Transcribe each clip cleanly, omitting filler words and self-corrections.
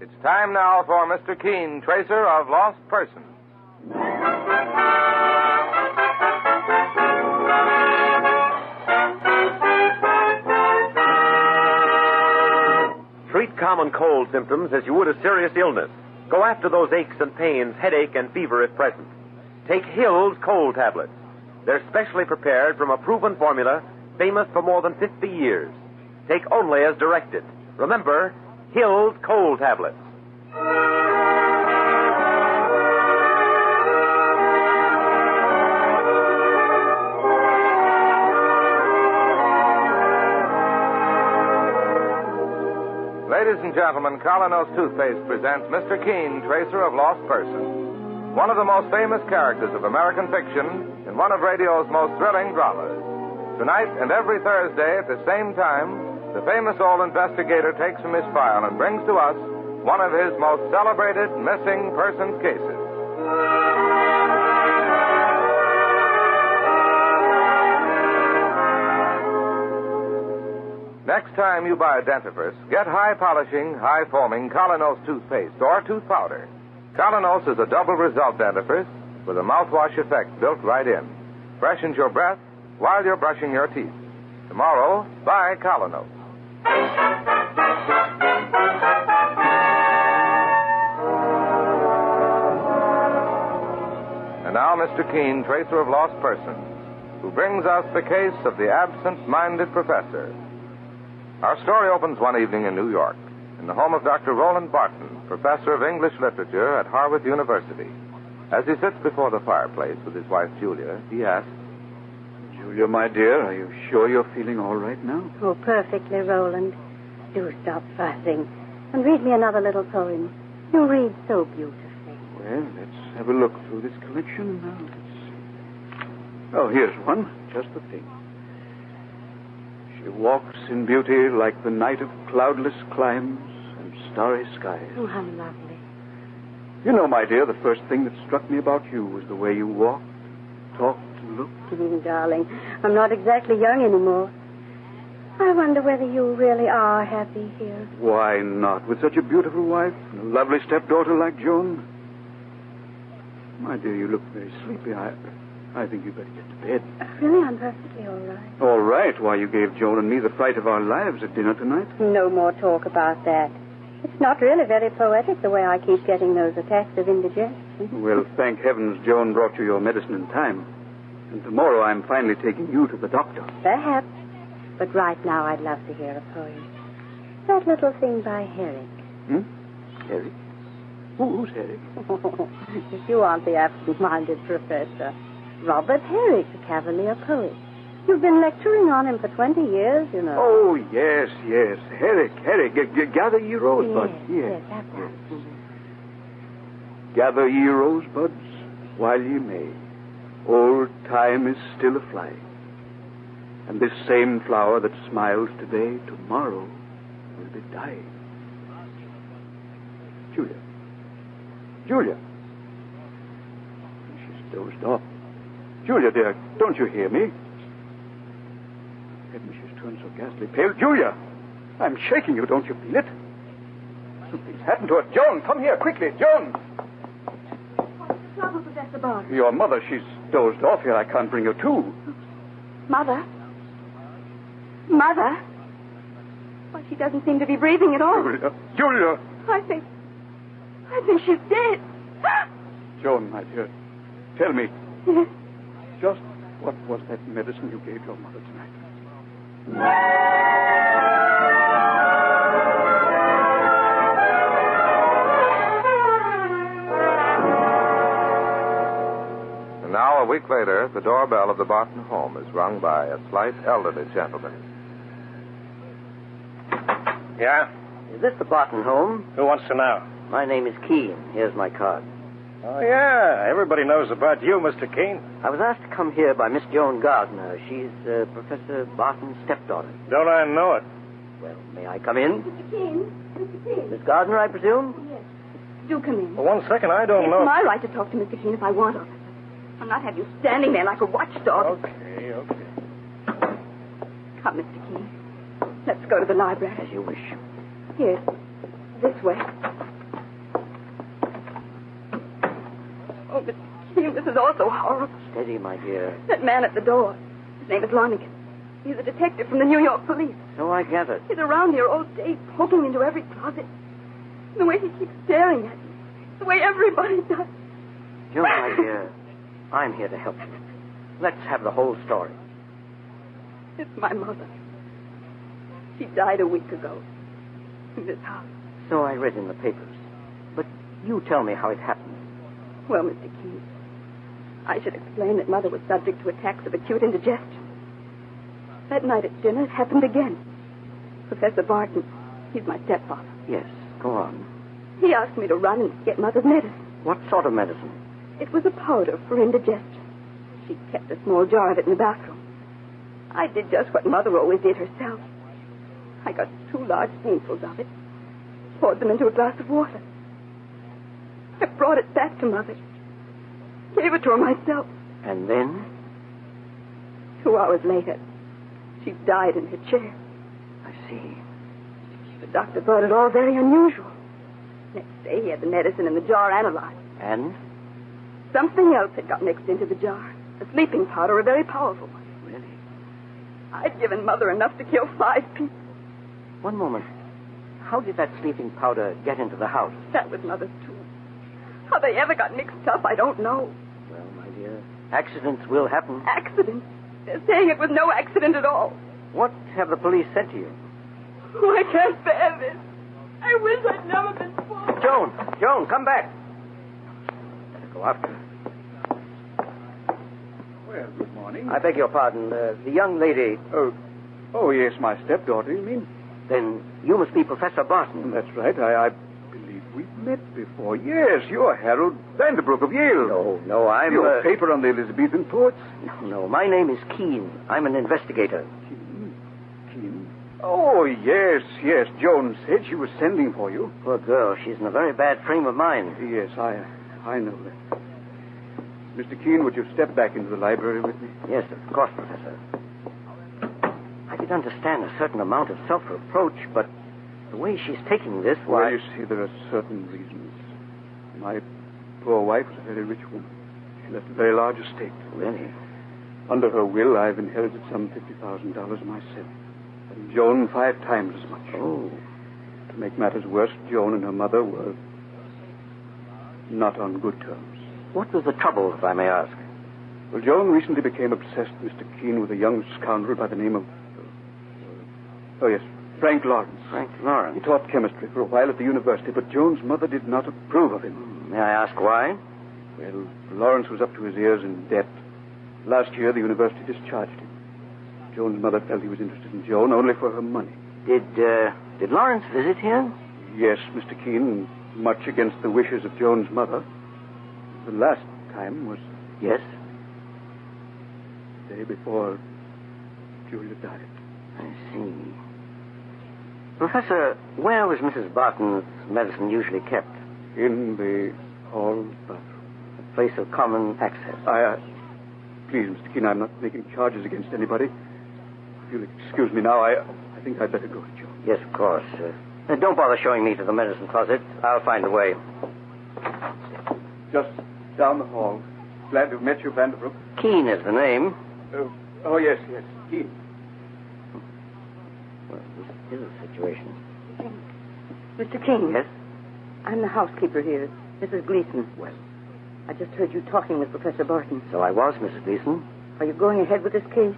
It's time now for Mr. Keene, tracer of lost persons. Treat common cold symptoms as you would a serious illness. Go after those aches and pains, headache and fever if present. Take Hill's cold tablets. They're specially prepared from a proven formula famous for more than 50 years. Take only as directed. Remember, Hill's cold tablets. Ladies and gentlemen, Colonos Toothpaste presents Mr. Keene, tracer of lost persons. One of the most famous characters of American fiction in one of radio's most thrilling dramas. Tonight and every Thursday at the same time, the famous old investigator takes from his file and brings to us one of his most celebrated missing persons cases. Next time you buy a dentifrice, get high polishing, high foaming Colonos toothpaste or tooth powder. Colonos is a double result dentifrice with a mouthwash effect built right in. Freshens your breath while you're brushing your teeth. Tomorrow, buy Colonos. And now Mr. Keene, tracer of lost persons, who brings us the case of the absent-minded professor. Our story opens one evening in New York, in the home of Dr. Roland Barton, professor of English literature at Harvard University. As he sits before the fireplace with his wife, Julia, he asks, Julia, my dear, are you sure you're feeling all right now? Oh, perfectly, Roland. Do stop fussing and read me another little poem. You read so beautifully. Well, let's have a look through this collection now. Let's see. Oh, here's one. Just the thing. She walks in beauty like the night of cloudless climes and starry skies. Oh, how lovely. You know, my dear, the first thing that struck me about you was the way you walked, talked, and looked. Darling, I'm not exactly young anymore. I wonder whether you really are happy here. Why not? With such a beautiful wife and a lovely stepdaughter like Joan. My dear, you look very sleepy. I think you'd better get to bed. Really, I'm perfectly all right. All right. Why, you gave Joan and me the fright of our lives at dinner tonight. No more talk about that. It's not really very poetic the way I keep getting those attacks of indigestion. Well, thank heavens Joan brought you your medicine in time. And tomorrow I'm finally taking you to the doctor. Perhaps. But right now I'd love to hear a poem. That little thing by Herrick. Herrick? Who's Herrick? If you aren't the absent-minded professor. Robert Herrick, the Cavalier poet. You've been lecturing on him for 20 years, you know. Oh, yes. Herrick. Gather ye rosebuds. Yes, that's right. Gather ye rosebuds while ye may. Old time is still a-flying. And this same flower that smiles today, tomorrow will be dying. Julia. She's dozed off. Julia, dear, don't you hear me? Heaven, she's turned so ghastly pale. Julia! I'm shaking you, don't you feel it? Something's happened to her. Joan, come here, quickly. Joan! What's the trouble, Professor Barton? Your mother, she's dozed off here. I can't bring her to. Mother? Why, she doesn't seem to be breathing at all. Julia! I think she's dead. Joan, my dear, tell me. Yes. Just what was that medicine you gave your mother tonight? And now, a week later, the doorbell of the Barton home is rung by a slight elderly gentleman. Yeah? Is this the Barton home? Who wants to know? My name is Keene. Here's my card. Oh, yeah. Everybody knows about you, Mr. Keene. I was asked to come here by Miss Joan Gardner. She's Professor Barton's stepdaughter. Don't I know it? Well, may I come in? Mr. Keene. Miss Gardner, I presume? Yes. Do come in. For 1 second, I don't know. It's my right to talk to Mr. Keene if I want, officer. I'll not have you standing there like a watchdog. Okay. Come, Mr. Keene. Let's go to the library. As you wish. Here. This way. This is all so horrible. Steady, my dear. That man at the door. His name is Lonigan. He's a detective from the New York police. So I gathered. He's around here all day, poking into every closet. The way he keeps staring at me. The way everybody does. Joan, my dear, I'm here to help you. Let's have the whole story. It's my mother. She died a week ago. In this house. So I read in the papers. But you tell me how it happened. Well, Mr. Keene, I should explain that Mother was subject to attacks of acute indigestion. That night at dinner, it happened again. Professor Barton, he's my stepfather. Yes, go on. He asked me to run and get Mother's medicine. What sort of medicine? It was a powder for indigestion. She kept a small jar of it in the bathroom. I did just what Mother always did herself. I got 2 large spoonfuls of it, poured them into a glass of water. I brought it back to Mother. Gave it to her myself. And then? 2 hours later, she died in her chair. I see. The doctor thought it all very unusual. Next day, he had the medicine in the jar analyzed. And? Something else had got mixed into the jar. A sleeping powder, a very powerful one. Really? I'd given Mother enough to kill 5 people. One moment. How did that sleeping powder get into the house? That was Mother's too. How they ever got mixed up, I don't know. Well, my dear, accidents will happen. Accident? They're saying it was no accident at all. What have the police said to you? Oh, I can't bear this. I wish I'd never been born. Joan, come back. Better go after her. Well, good morning. I beg your pardon. The young lady... Oh, yes, my stepdaughter, you mean? Then you must be Professor Barton. That's right. I believe we've met before. Yes, you're Harold Vanderbrook of Yale. No, I'm... Your paper on the Elizabethan poets? No, my name is Keene. I'm an investigator. Keene? Oh, yes. Joan said she was sending for you. Poor girl. She's in a very bad frame of mind. Yes, I know that. Mr. Keene, would you step back into the library with me? Yes, of course, Professor. I could understand a certain amount of self-reproach, but the way she's taking this, why... Well, you see, there are certain reasons. My poor wife was a very rich woman. She left a very large estate. Really? Under her will, I've inherited some $50,000 myself. And Joan 5 times as much. Oh. To make matters worse, Joan and her mother were not on good terms. What was the trouble, if I may ask? Well, Joan recently became obsessed, Mr. Keene, with a young scoundrel by the name of... Frank Lawrence. Frank Lawrence? He taught chemistry for a while at the university, but Joan's mother did not approve of him. May I ask why? Well, Lawrence was up to his ears in debt. Last year, the university discharged him. Joan's mother felt he was interested in Joan only for her money. Did Lawrence visit here? Yes, Mr. Keene, much against the wishes of Joan's mother. The last time was... Yes? The day before Julia died. I see. Professor, where was Mrs. Barton's medicine usually kept? In the hall bathroom. A place of common access. Please, Mr. Keene, I'm not making charges against anybody. If you'll excuse me now, I think I'd better go to Joan. Yes, of course. Don't bother showing me to the medicine closet. I'll find a way. Just down the hall. Glad to have met you, Vanderbrook. Keene is the name. Yes, Keene. Well, this is a situation. Mr. King. Yes? I'm the housekeeper here, Mrs. Gleason. Well, I just heard you talking with Professor Barton. so I was, Mrs. Gleason. Are you going ahead with this case?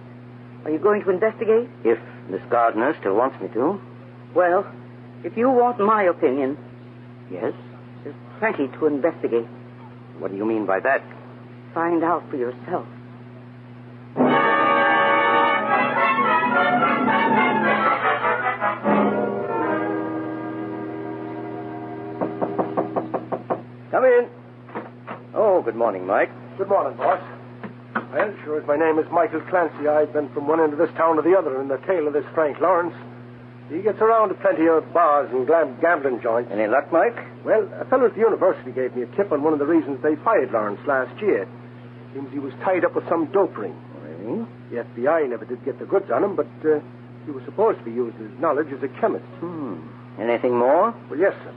Are you going to investigate? If Miss Gardner still wants me to. Well, if you want my opinion, Yes? there's plenty to investigate. What do you mean by that? Find out for yourself. Come in. Oh, good morning, Mike. Good morning, boss. Well, sure as my name is Michael Clancy, I've been from one end of this town to the other in the tail of this Frank Lawrence. He gets around to plenty of bars and gambling joints. Any luck, Mike? Well, a fellow at the university gave me a tip on one of the reasons they fired Lawrence last year. Seems he was tied up with some dope ring. Really? The FBI never did get the goods on him, but he was supposed to be using his knowledge as a chemist. Anything more? Well, yes, sir.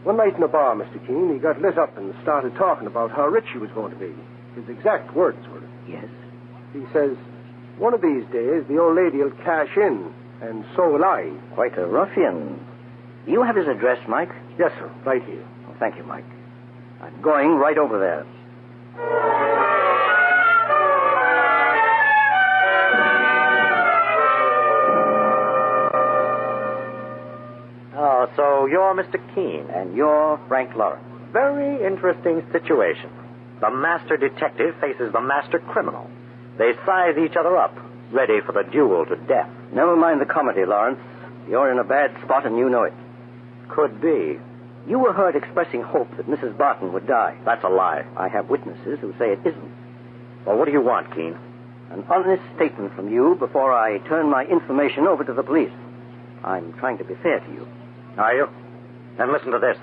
One night in a bar, Mr. Keene, he got lit up and started talking about how rich he was going to be. His exact words were, Yes? he says, one of these days the old lady will cash in, and so will I. Quite a ruffian. Do you have his address, Mike? Yes, sir, right here. Oh, thank you, Mike. I'm going right over there. Oh, so you're Mr. Keene. And you're Frank Lawrence. Very interesting situation. The master detective faces the master criminal. They size each other up, ready for the duel to death. Never mind the comedy, Lawrence. You're in a bad spot and you know it. Could be. You were heard expressing hope that Mrs. Barton would die. That's a lie. I have witnesses who say it isn't. Well, what do you want, Keene? An honest statement from you before I turn my information over to the police. I'm trying to be fair to you. Are you? Then listen to this.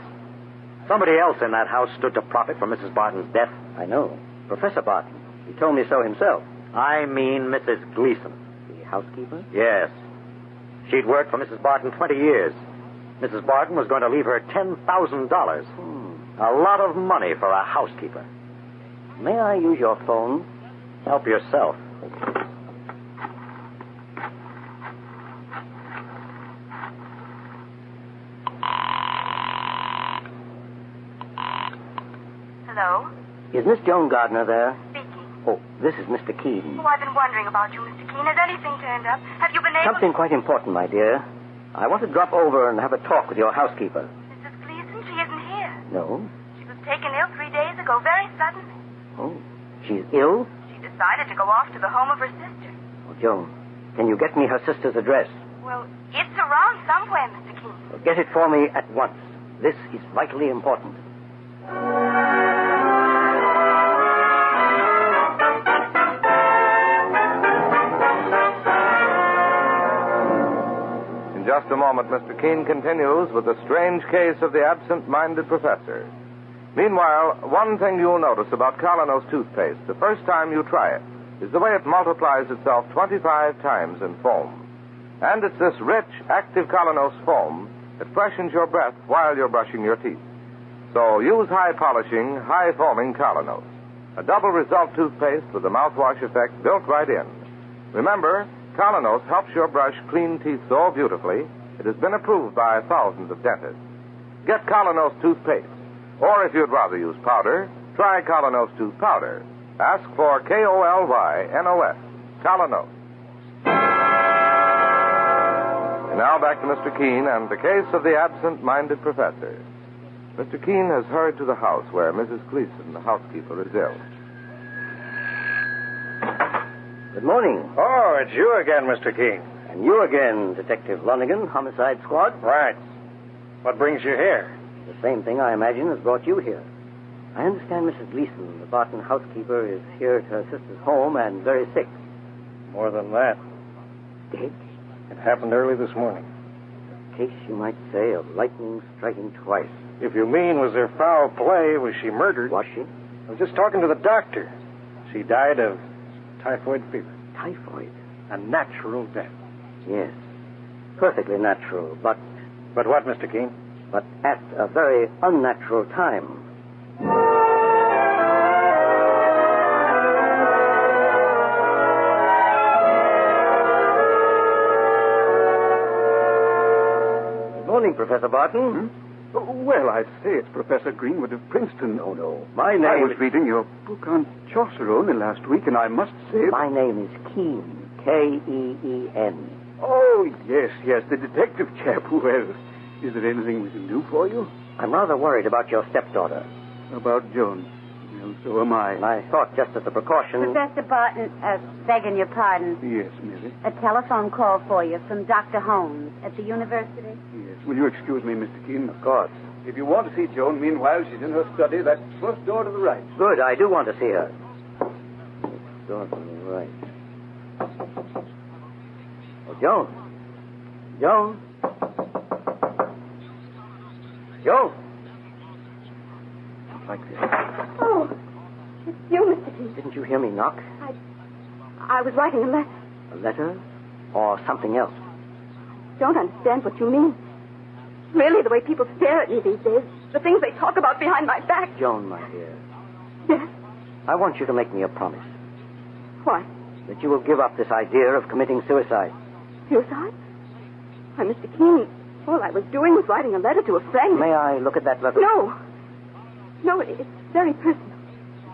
Somebody else in that house stood to profit from Mrs. Barton's death. I know. Professor Barton. He told me so himself. I mean Mrs. Gleason. The housekeeper? Yes. She'd worked for Mrs. Barton 20 years. Mrs. Barton was going to leave her $10,000. A lot of money for a housekeeper. May I use your phone? Help yourself. Hello? Is Miss Joan Gardner there? Speaking. Oh, this is Mr. Keene. Oh, I've been wondering about you, Mr. Keene. Has anything turned up? Have you been able Something quite important, my dear. I want to drop over and have a talk with your housekeeper. Mrs. Gleason, she isn't here. No? She was taken ill 3 days ago, very suddenly. Oh, she's ill? She decided to go off to the home of her sister. Oh, Joan, can you get me her sister's address? Well, it's around somewhere, Mr. Keene. Well, get it for me at once. This is vitally important. In just a moment, Mr. Keene continues with the strange case of the absent-minded professor. Meanwhile, one thing you'll notice about Colonos toothpaste the first time you try it is the way it multiplies itself 25 times in foam. And it's this rich, active Colonos foam that freshens your breath while you're brushing your teeth. So use high-polishing, high-foaming Colonos, a double-result toothpaste with a mouthwash effect built right in. Remember, Colonos helps your brush clean teeth so beautifully, it has been approved by thousands of dentists. Get Colonos toothpaste. Or if you'd rather use powder, try Colonos tooth powder. Ask for K-O-L-Y-N-O-S, Colonos. And now back to Mr. Keene and the case of the absent-minded professor. Mr. Keene has hurried to the house where Mrs. Gleason, the housekeeper, is ill. Good morning. Oh, it's you again, Mr. Keene. And you again, Detective Lonigan, Homicide Squad. Right. What brings you here? The same thing, I imagine, has brought you here. I understand Mrs. Gleason, the Barton housekeeper, is here at her sister's home and very sick. More than that. Dead? It happened early this morning. A case, you might say, of lightning striking twice. If you mean, was there foul play? Was she murdered? Was she? I was just talking to the doctor. She died of typhoid fever. Typhoid? A natural death. Yes. Perfectly natural, but... But what, Mr. Keene? But at a very unnatural time. Good morning, Professor Barton. Oh, well, I say it's Professor Greenwood of Princeton. Oh, no. My name I was reading your book on Chaucer only last week, and I must say... My name is Keene. K-E-E-N. Oh, yes, the detective chap. Well, is there anything we can do for you? I'm rather worried about your stepdaughter. About Joan. Well, so am I. And I thought just as a precaution... Professor Barton, begging your pardon. Yes, Millie. A telephone call for you from Dr. Holmes at the university. Yes. Will you excuse me, Mr. Keene? Of course. If you want to see Joan, meanwhile, she's in her study. That first door to the right. Good, I do want to see her. Next door to the right. Oh, Joan. Joan. Joan. Like this. Oh, it's you, Mr. Keene. Didn't you hear me knock? I was writing a letter. A letter? Or something else? Don't understand what you mean. Really, the way people stare at me these days, the things they talk about behind my back. Joan, my dear. Yes. I want you to make me a promise. What? That you will give up this idea of committing suicide. Suicide? Why, Mr. Keene, all I was doing was writing a letter to a friend. May I look at that letter? No. No, it's very personal.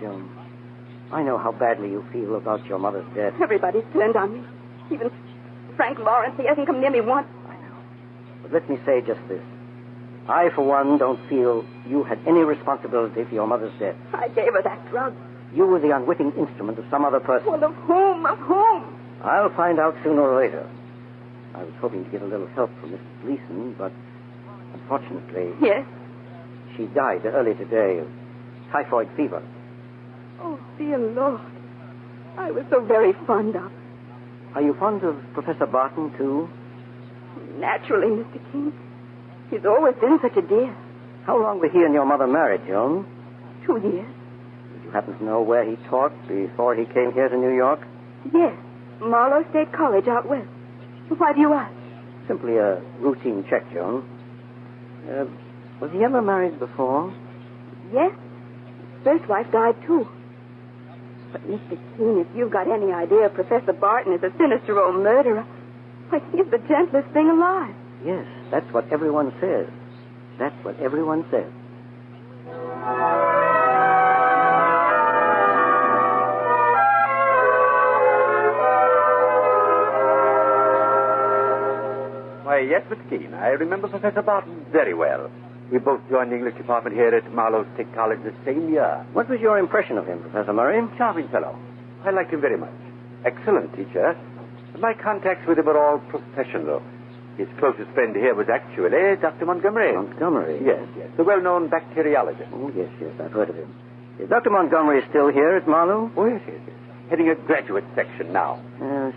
Joan, I know how badly you feel about your mother's death. Everybody's turned on me. Even Frank Lawrence, he hasn't come near me once. I know. But let me say just this. I, for one, don't feel you had any responsibility for your mother's death. I gave her that drug. You were the unwitting instrument of some other person. Well, of whom? Of whom? I'll find out sooner or later. I was hoping to get a little help from Mrs. Gleason, but unfortunately... Yes? She died early today of typhoid fever. Oh, dear Lord. I was so very fond of her. Are you fond of Professor Barton, too? Naturally, Mr. King. He's always been such a dear. How long were he and your mother married, Joan? 2 years. Did you happen to know where he taught before he came here to New York? Yes. Marlowe State College out west. Why do you ask? Simply a routine check, Joan. Was he ever married before? Yes. His first wife died, too. But, Mr. Keene, if you've got any idea Professor Barton is a sinister old murderer, why, he's the gentlest thing alive. Yes, that's what everyone says. That's what everyone says. Why, yes, Mr. Keene. I remember Professor Barton very well. We both joined the English department here at Marlowe State College the same year. What was your impression of him, Professor Murray? Charming fellow. I liked him very much. Excellent teacher. But my contacts with him were all professional. His closest friend here was actually Dr. Montgomery. Montgomery? Yes. The well-known bacteriologist. Oh, yes, I've heard of him. Is Dr. Montgomery still here at Marlowe? Oh, yes. Heading a graduate section now.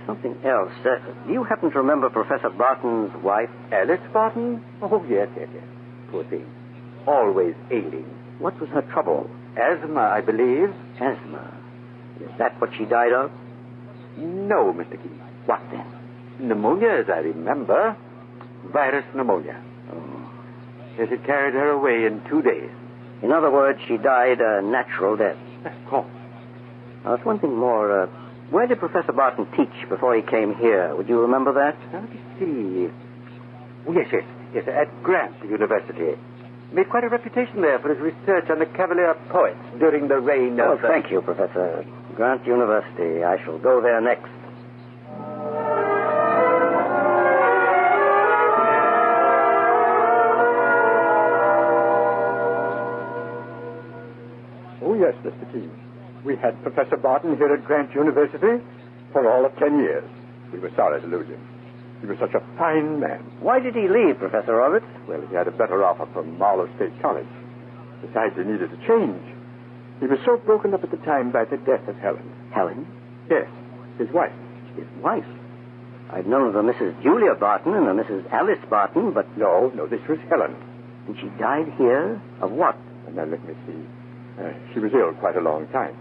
Something else. Do you happen to remember Professor Barton's wife? Alice Barton? Oh, yes. Poor thing. Always ailing. What was her trouble? Asthma, I believe. Asthma. Is that what she died of? No, Mr. Keene. What then? Pneumonia, as I remember. Virus pneumonia. Oh. Yes, it carried her away in 2 days. In other words, she died a natural death. Of course. Now, there's one thing more. Where did Professor Barton teach before he came here? Would you remember that? Let me see. Oh, yes, at Grant University. Made quite a reputation there for his research on the Cavalier poets during the reign of... Oh, thank you, Professor. Grant University. I shall go there next. Oh, yes, Mr. Keene. We had Professor Barton here at Grant University for all of 10 years. We were sorry to lose him. He was such a fine man. Why did he leave, Professor Roberts? Well, he had a better offer from Marlowe State College. Besides, he needed a change. He was so broken up at the time by the death of Helen. Helen? Yes, his wife. His wife? I've known of a Mrs. Julia Barton and a Mrs. Alice Barton, but... No, this was Helen. And she died here? Of what? Now, let me see. She was ill quite a long time.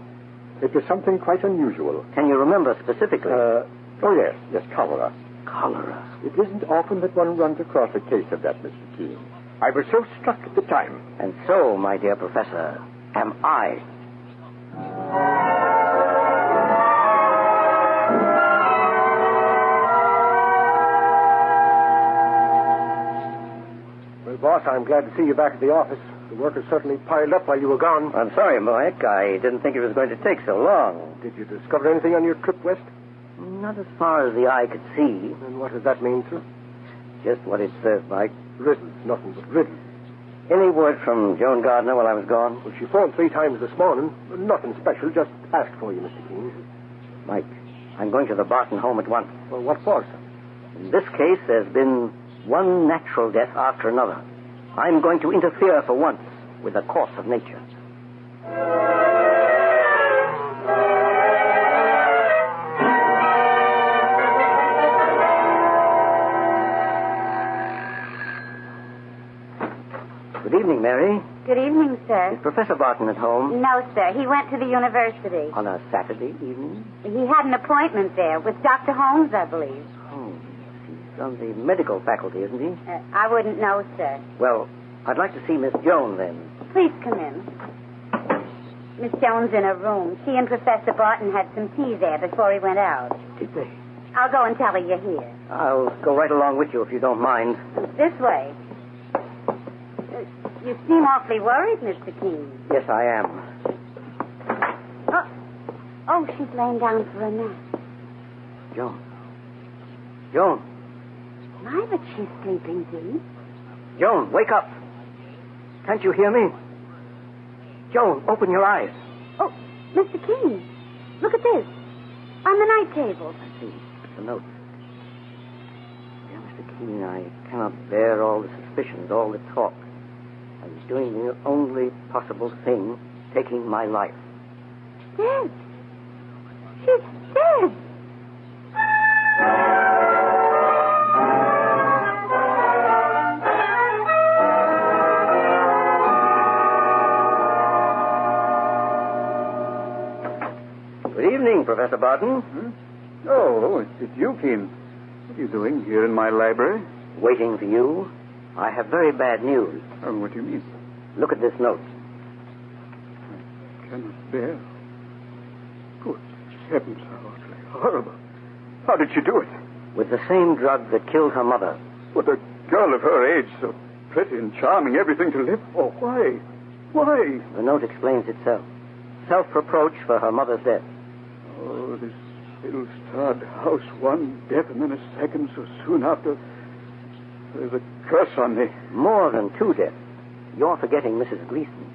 It was something quite unusual. Can you remember specifically? Yes, cholera. Cholera? It isn't often that one runs across a case of that, Mr. Keene. I was so struck at the time. And so, my dear Professor, am I. Well, boss, I'm glad to see you back at the office. The work has certainly piled up while you were gone. I'm sorry, Moek. I didn't think it was going to take so long. Did you discover anything on your trip west? Not as far as the eye could see. And what does that mean, sir? Just what it says, Mike. Riddles, nothing but riddles. Any word from Joan Gardner while I was gone? Well, she phoned 3 times this morning. Nothing special, just asked for you, Mr. Keene. Mike, I'm going to the Barton home at once. Well, what for, sir? In this case, there's been one natural death after another. I'm going to interfere for once with the course of nature. Good evening, Mary. Good evening, sir. Is Professor Barton at home? No, sir. He went to the university. On a Saturday evening? He had an appointment there with Dr. Holmes, I believe. Oh, he's on the medical faculty, isn't he? I wouldn't know, sir. Well, I'd like to see Miss Joan, then. Please come in. Miss Jones in her room. She and Professor Barton had some tea there before he went out. Did they? I'll go and tell her you're here. I'll go right along with you if you don't mind. This way. You seem awfully worried, Mr. Keene. Yes, I am. Oh, she's laying down for a nap. Joan. Joan. My, but she's sleeping deep. Joan, wake up. Can't you hear me? Joan, open your eyes. Oh, Mr. Keene, look at this. On the night table. I see. It's a note. Dear Mr. Keene, I cannot bear all the suspicions, all the talk. I was doing the only possible thing, taking my life. Dead. She's dead. Good evening, Professor Barton. Oh, it's you, Keene. What are you doing here in my library? Waiting for you. I have very bad news. Oh, what do you mean? Look at this note. I cannot bear. Good heavens, how utterly horrible. How did she do it? With the same drug that killed her mother. With a girl of her age, so pretty and charming, everything to live for. Why? Why? The note explains itself. Self-reproach for her mother's death. Oh, this ill-starred house, one death and then a second so soon after. There's a curse on me. More than two deaths. You're forgetting Mrs. Gleason.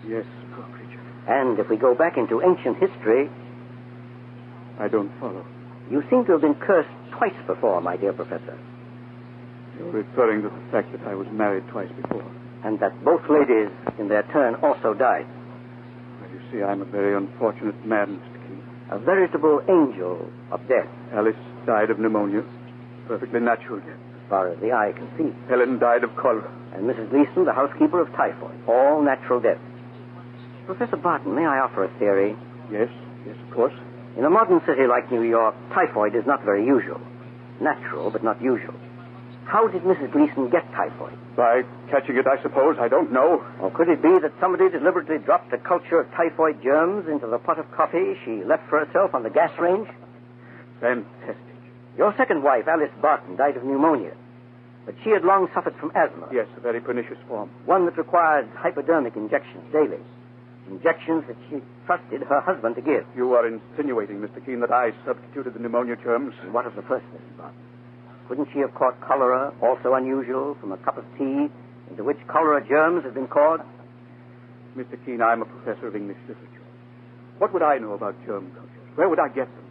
Yes, poor creature. And if we go back into ancient history... I don't follow. You seem to have been cursed twice before, my dear Professor. You're referring to the fact that I was married twice before. And that both ladies, in their turn, also died. Well, you see, I'm a very unfortunate man, Mr. Keene. A veritable angel of death. Alice died of pneumonia. Perfectly natural death. As far as the eye can see. Helen died of cholera. And Mrs. Gleason, the housekeeper, of typhoid. All natural deaths. Professor Barton, may I offer a theory? Yes, of course. In a modern city like New York, typhoid is not very usual. Natural, but not usual. How did Mrs. Gleason get typhoid? By catching it, I suppose. I don't know. Or could it be that somebody deliberately dropped a culture of typhoid germs into the pot of coffee she left for herself on the gas range? Fantastic. Your second wife, Alice Barton, died of pneumonia. But she had long suffered from asthma. Yes, a very pernicious form. One that required hypodermic injections daily. Injections that she trusted her husband to give. You are insinuating, Mr. Keene, that I substituted the pneumonia germs? And what of the first, Mrs. Barton? Couldn't she have caught cholera, also unusual, from a cup of tea into which cholera germs had been caught? Mr. Keene, I'm a professor of English literature. What would I know about germ cultures? Where would I get them?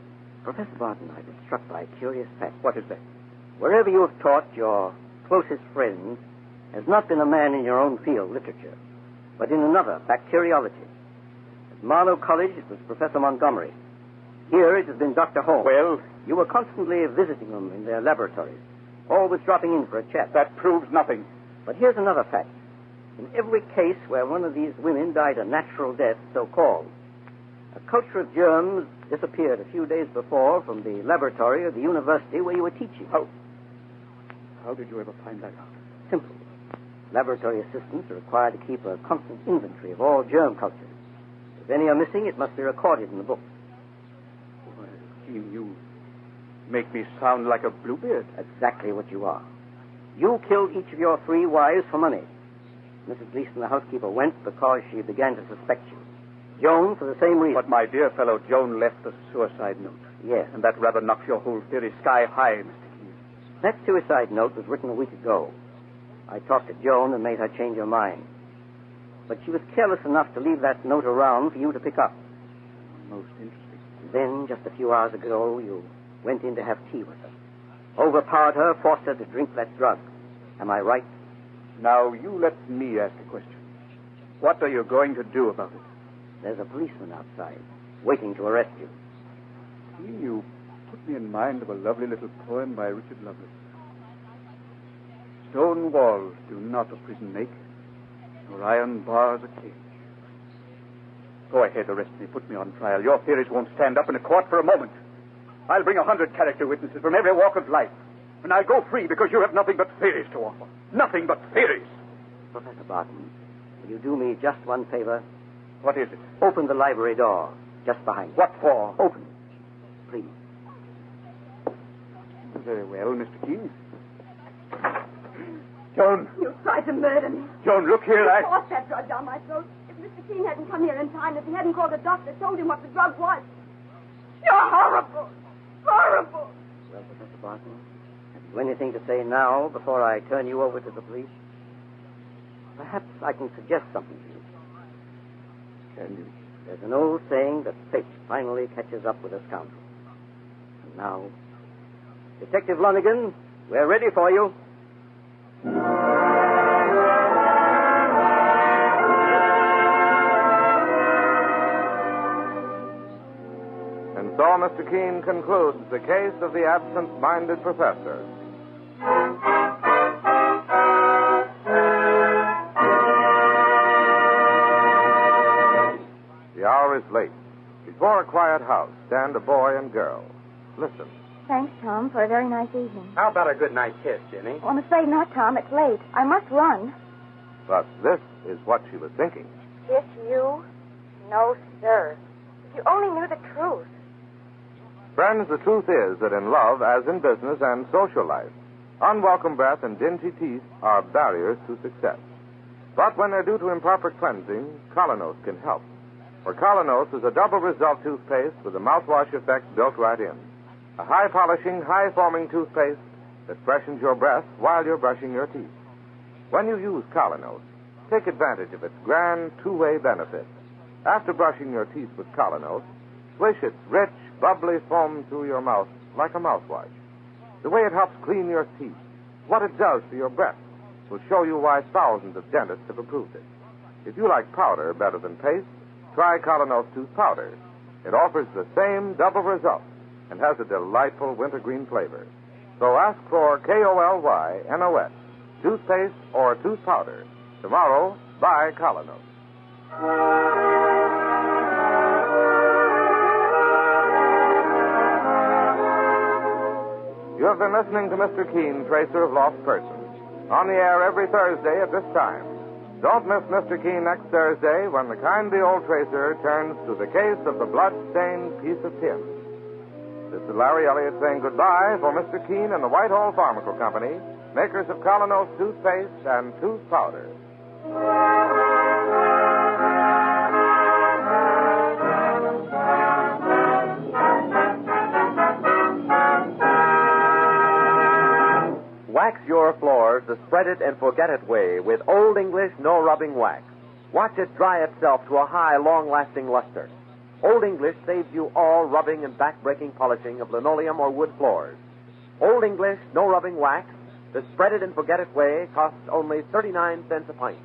Professor Barton, I've been struck by a curious fact. What is that? Wherever you have taught, your closest friend has not been a man in your own field, literature, but in another, bacteriology. At Marlow College, it was Professor Montgomery. Here, it has been Dr. Holmes. Well, you were constantly visiting them in their laboratories, always dropping in for a chat. That proves nothing. But here's another fact. In every case where one of these women died a natural death, so-called, a culture of germs disappeared a few days before from the laboratory of the university where you were teaching. How did you ever find that out? Simple. Laboratory assistants are required to keep a constant inventory of all germ cultures. If any are missing, it must be recorded in the book. Well, Keene, you make me sound like a Bluebeard. Exactly what you are. You killed each of your three wives for money. Mrs. Gleason, the housekeeper, went because she began to suspect you. Joan, for the same reason. But my dear fellow, Joan left a suicide note. Yes. And that rather knocks your whole theory sky high, Mr. Keene. That suicide note was written a week ago. I talked to Joan and made her change her mind. But she was careless enough to leave that note around for you to pick up. Most interesting. Then, just a few hours ago, you went in to have tea with her. Overpowered her, forced her to drink that drug. Am I right? Now, you let me ask a question. What are you going to do about it? There's a policeman outside, waiting to arrest you. You put me in mind of a lovely little poem by Richard Lovelace. Stone walls do not a prison make, nor iron bars a cage. Go ahead, arrest me, put me on trial. Your theories won't stand up in a court for a moment. I'll bring 100 character witnesses from every walk of life, and I'll go free because you have nothing but theories to offer. Nothing but theories. Professor Barton, will you do me just one favor? What is it? Open the library door, just behind you. What for? Open it, please. Very well, Mr. Keene. Joan. You tried to murder me. Joan, look here. You forced that drug down my throat. If Mr. King hadn't come here in time, if he hadn't called the doctor, told him what the drug was. You're horrible. Horrible. Well, Professor Barton, have you anything to say now before I turn you over to the police? Perhaps I can suggest something to you. Can you? There's an old saying that fate finally catches up with a scoundrel. And now, Detective Lonigan, we're ready for you. And so Mr. Keene concludes the case of the absent-minded professor. The hour is late. Before a quiet house stand a boy and girl. Listen. Thanks, Tom, for a very nice evening. How about a good night kiss, Jenny? Oh, I'm afraid not, Tom. It's late. I must run. But this is what she was thinking. Kiss you? No, sir. If you only knew the truth. Friends, the truth is that in love, as in business and social life, unwelcome breath and dingy teeth are barriers to success. But when they're due to improper cleansing, Colonos can help. For Colonos is a double result toothpaste with a mouthwash effect built right in. A high-polishing, high-foaming toothpaste that freshens your breath while you're brushing your teeth. When you use Colonos, take advantage of its grand two-way benefit. After brushing your teeth with Colonos, swish its rich, bubbly foam through your mouth like a mouthwash. The way it helps clean your teeth, what it does for your breath, will show you why thousands of dentists have approved it. If you like powder better than paste, try Colonos Tooth Powder. It offers the same double result and has a delightful wintergreen flavor. So ask for KolYNOS, toothpaste or tooth powder. Tomorrow, buy Colonos. You have been listening to Mr. Keene, Tracer of Lost Persons, on the air every Thursday at this time. Don't miss Mr. Keene next Thursday when the kindly old tracer turns to the case of the blood-stained piece of tin. This is Larry Elliott saying goodbye for Mr. Keene and the Whitehall Pharmaceutical Company, makers of Colonos toothpaste and tooth powder. Wax your floors the spread it and forget it way with Old English no rubbing wax. Watch it dry itself to a high, long-lasting luster. Old English saves you all rubbing and back-breaking polishing of linoleum or wood floors. Old English no rubbing wax, the spread it and forget it way, costs only 39 cents a pint.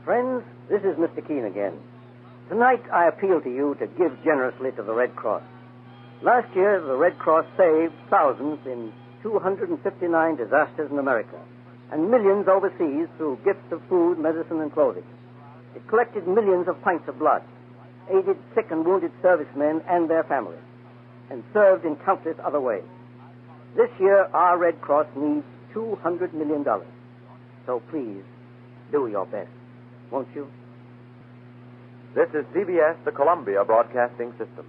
Friends, this is Mr. Keene again. Tonight I appeal to you to give generously to the Red Cross. Last year, the Red Cross saved thousands in 259 disasters in America and millions overseas through gifts of food, medicine, and clothing. It collected millions of pints of blood, aided sick and wounded servicemen and their families, and served in countless other ways. This year, our Red Cross needs $200 million. So please, do your best, won't you? This is CBS, the Columbia Broadcasting System.